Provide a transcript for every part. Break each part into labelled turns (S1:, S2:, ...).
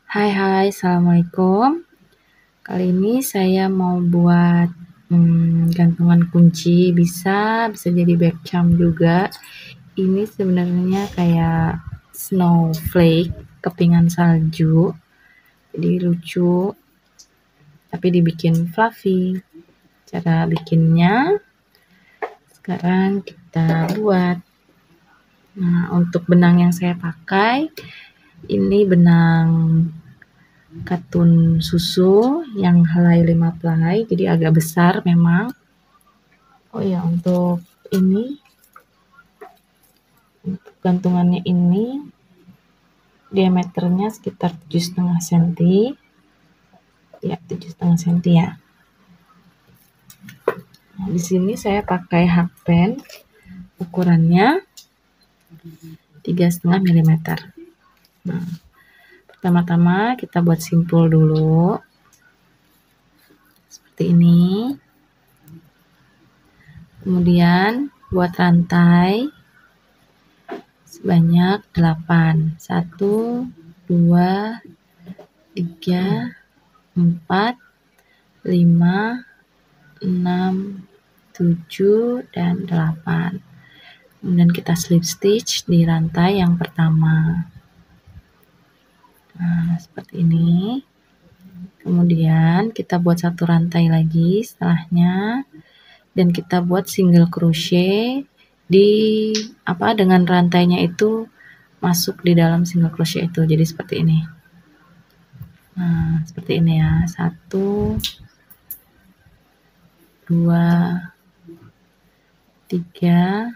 S1: Hai, assalamualaikum. Kali ini saya mau buat gantungan kunci, bisa jadi backcharm juga. Ini sebenarnya kayak snowflake, kepingan salju, jadi lucu, tapi dibikin fluffy. Cara bikinnya sekarang kita buat. Nah, untuk benang yang saya pakai ini benang katun susu yang helai 5 ply, jadi agak besar memang. Oh ya, untuk gantungannya ini diameternya sekitar 7,5 cm. Ya, 7,5 cm ya. Nah, di sini saya pakai hakpen, ukurannya 3,5 mm. Nah, pertama-tama kita buat simpul dulu. Seperti ini. Kemudian buat rantai sebanyak 8. 1, 2, 3, 4, 5, 6, 7, dan 8. Kemudian kita slip stitch di rantai yang pertama. Nah, seperti ini. Kemudian kita buat satu rantai lagi setelahnya, dan kita buat single crochet dengan rantainya itu masuk di dalam single crochet itu. Jadi seperti ini. Nah, seperti ini ya. 1, 2, 3,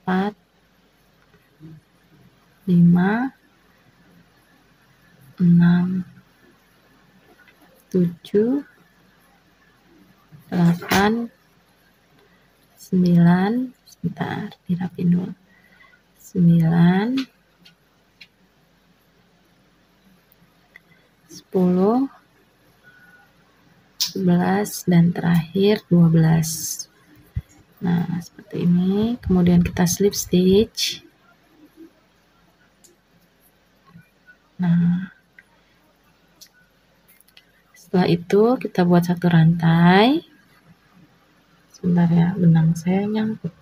S1: 4, 5, 6, 7, 8, 9, sebentar dirapin dulu. 9, 10, 11, dan terakhir 12. Nah, seperti ini. Kemudian kita slip stitch. Nah, setelah itu kita buat satu rantai. Sebentar ya, benang saya nyangkut.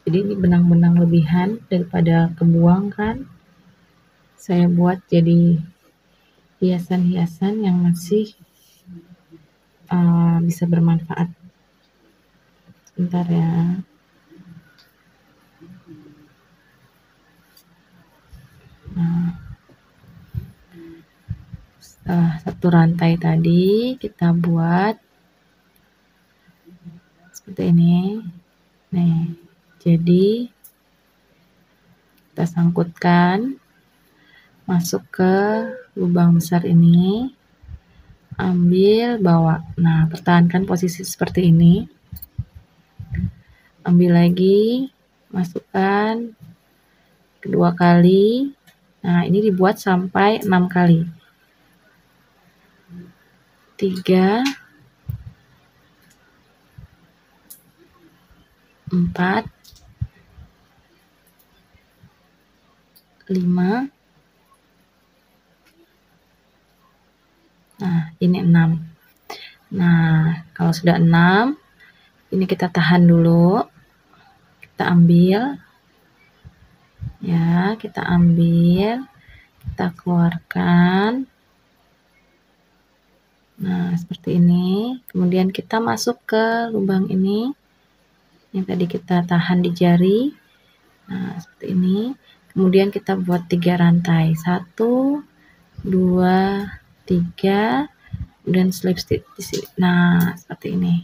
S1: Jadi ini benang-benang lebihan daripada kebuang kan. Saya buat jadi hiasan-hiasan yang masih bisa bermanfaat. Sebentar ya. Nah, setelah satu rantai tadi kita buat seperti ini. Nih, jadi kita sangkutkan masuk ke lubang besar ini, ambil, bawa. Nah, pertahankan posisi seperti ini. Ambil lagi, masukkan kedua kali. Nah, ini dibuat sampai 6 kali. 3, 4, 5. Nah, ini 6. Nah, kalau sudah 6, ini kita tahan dulu. Kita ambil. Ya, kita ambil. Kita keluarkan. Nah, seperti ini. Kemudian kita masuk ke lubang ini. Yang tadi kita tahan di jari. Nah, seperti ini. Kemudian kita buat 3 rantai. 1, 2, 3. Kemudian slip stitch di sini. Nah, seperti ini.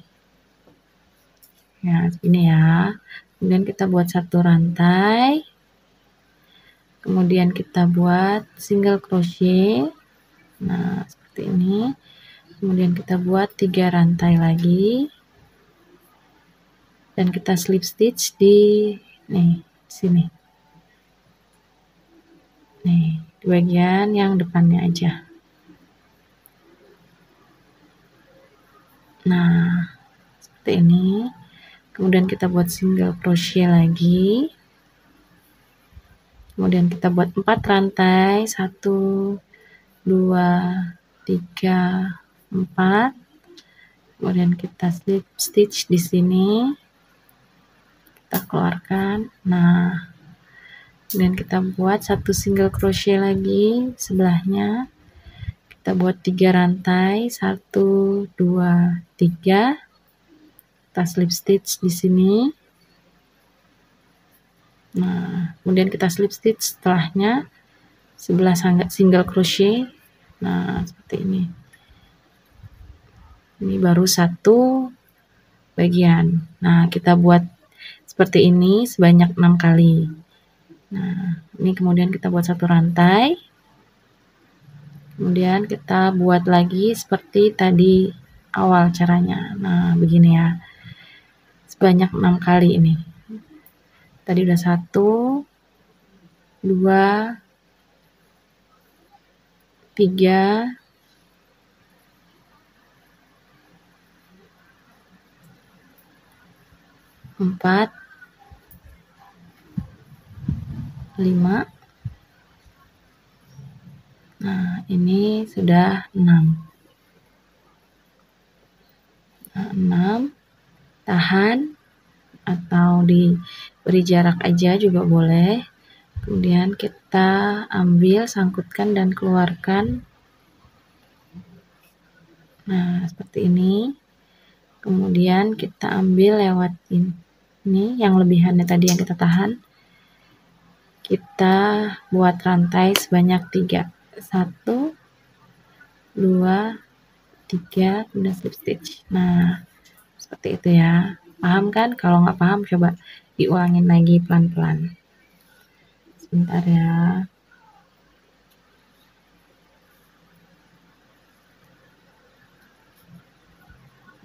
S1: Ya, ini ya. Kemudian kita buat satu rantai. Kemudian kita buat single crochet. Nah, seperti ini. Kemudian kita buat 3 rantai lagi. Dan kita slip stitch di sini. Nih, di bagian yang depannya aja. Nah, seperti ini. Kemudian kita buat single crochet lagi. Kemudian kita buat 4 rantai, 1, 2, 3, 4. Kemudian kita slip stitch di sini. Kita keluarkan. Nah, kemudian kita buat 1 single crochet lagi sebelahnya. Kita buat 3 rantai, 1, 2, 3. Kita slip stitch di sini. Nah, kemudian kita slip stitch setelahnya sebelah single crochet. Nah, seperti ini. Ini baru 1 bagian. Nah, kita buat seperti ini sebanyak 6 kali. Nah, ini kemudian kita buat 1 rantai. Kemudian kita buat lagi seperti tadi awal caranya. Nah, begini ya. Sebanyak 6 kali ini. Tadi udah 1, 2, 3, 4, 5. Nah, ini sudah 6. Nah, 6. Tahan atau diberi jarak aja juga boleh. Kemudian kita ambil, sangkutkan dan keluarkan. Nah, seperti ini. Kemudian kita ambil lewat ini yang lebihannya tadi yang kita tahan. Kita buat rantai sebanyak 3. 1, 2, 3, kemudian slip stitch. Nah, seperti itu ya. Paham kan? Kalau nggak paham coba diulangin lagi pelan-pelan. Sebentar ya.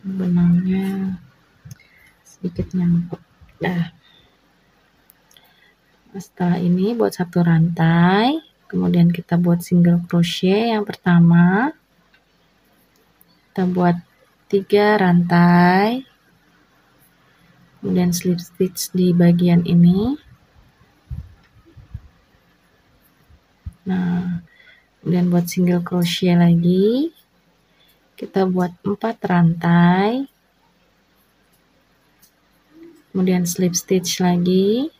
S1: Benangnya sedikit nyangkut. Nah, setelah ini buat 1 rantai, kemudian kita buat single crochet yang pertama. Kita buat 3 rantai, kemudian slip stitch di bagian ini. Nah, kemudian buat single crochet lagi. Kita buat 4 rantai, kemudian slip stitch lagi.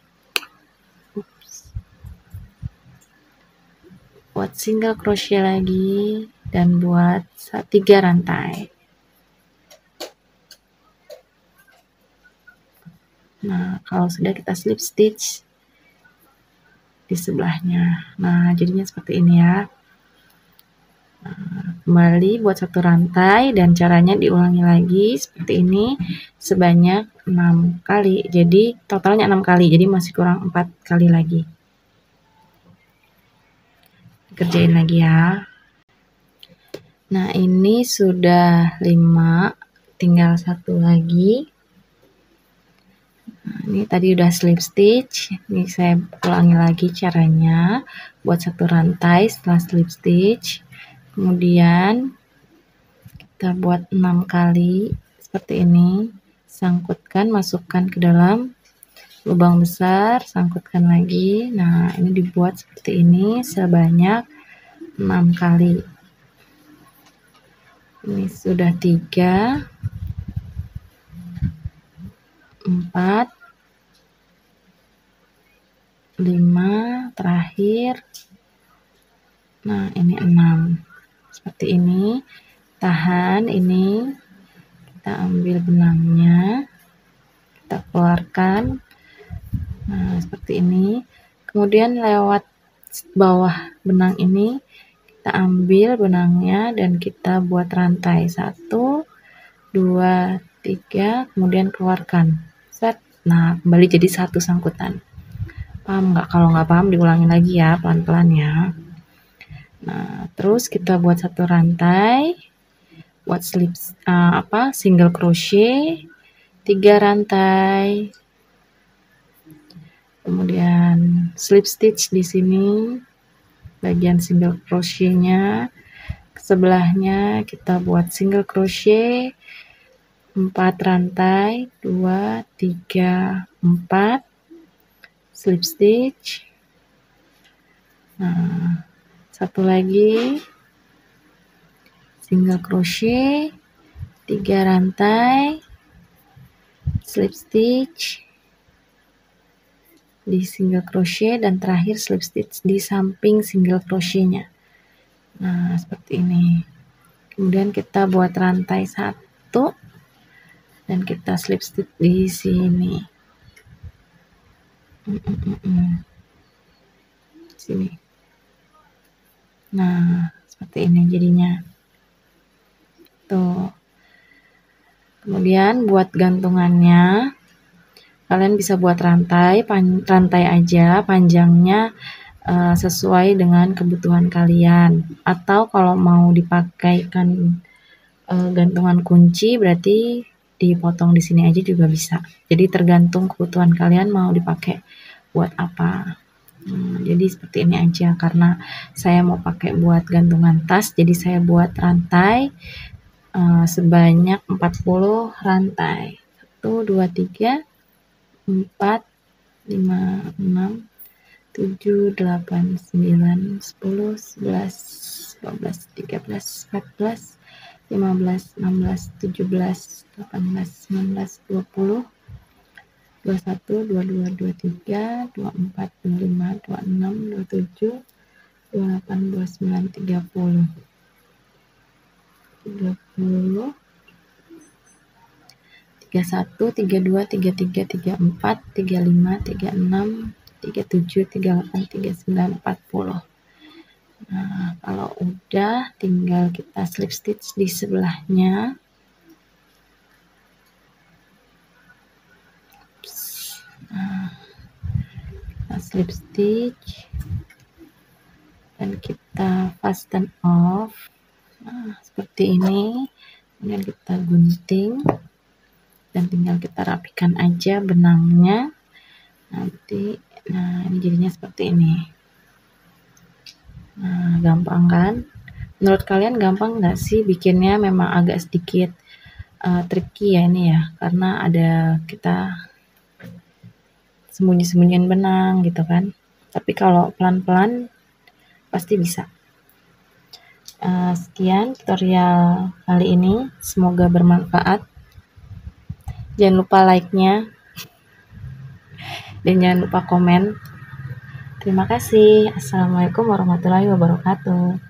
S1: Buat single crochet lagi dan buat 3 rantai. Nah, kalau sudah kita slip stitch di sebelahnya. Nah, jadinya seperti ini ya. Nah, kembali buat 1 rantai dan caranya diulangi lagi seperti ini sebanyak 6 kali. Jadi totalnya 6 kali, jadi masih kurang 4 kali lagi. Kerjain lagi ya. Nah, ini sudah 5, tinggal 1 lagi. Nah, ini tadi udah slip stitch. Ini saya ulangi lagi caranya. Buat 1 rantai setelah slip stitch. Kemudian kita buat 6 kali seperti ini. Sangkutkan, masukkan ke dalam lubang besar, sangkutkan lagi. Nah, ini dibuat seperti ini sebanyak 6 kali. Ini sudah 3, 4, 5, terakhir. Nah, ini 6. Seperti ini. Tahan ini. Kita ambil benangnya. Kita keluarkan. Nah, seperti ini. Kemudian lewat bawah benang ini kita ambil benangnya dan kita buat rantai 1, 2, 3, kemudian keluarkan. Set. Nah, kembali jadi 1 sangkutan. Paham nggak? Kalau nggak paham diulangi lagi ya, pelan-pelan ya. Nah, terus kita buat 1 rantai, buat slip single crochet 3 rantai, kemudian slip stitch di sini bagian single crochetnya. Sebelahnya kita buat single crochet 4 rantai, 2, 3, 4, slip stitch. Nah, satu lagi single crochet, 3 rantai, slip stitch di single crochet, dan terakhir slip stitch di samping single crochetnya. Nah, seperti ini. Kemudian kita buat rantai 1 dan kita slip stitch di sini. Sini. Nah, seperti ini jadinya. Tuh. Kemudian buat gantungannya, kalian bisa buat rantai aja, panjangnya sesuai dengan kebutuhan kalian. Atau kalau mau dipakaikan gantungan kunci, berarti dipotong di sini aja juga bisa. Jadi tergantung kebutuhan kalian mau dipakai buat apa. Jadi seperti ini aja, karena saya mau pakai buat gantungan tas, jadi saya buat rantai sebanyak 40 rantai. 1, 2, 3, 4, 5, 6, 7, 8, 9, 10, 11, 12, 13, 14, 15, 16, 17, 18, 19, 20, 21, 22, 23, 24, 25, 26, 27, 28, 29, 30, 31, 32, 33, 34, 35, 36, 37, 38, 39, 40. Nah, kalau udah tinggal kita slip stitch di sebelahnya. Nah, kita slip stitch dan kita fasten off. Nah, seperti ini. Kemudian kita gunting dan tinggal kita rapikan aja benangnya. Nanti, nah ini jadinya seperti ini. Nah, gampang kan? Menurut kalian gampang nggak sih bikinnya? Memang agak sedikit tricky ya ini ya, karena ada kita sembunyi-sembunyiin benang gitu kan. Tapi kalau pelan-pelan pasti bisa. Sekian tutorial kali ini, semoga bermanfaat. Jangan lupa like-nya dan jangan lupa komen. Terima kasih. Assalamualaikum warahmatullahi wabarakatuh.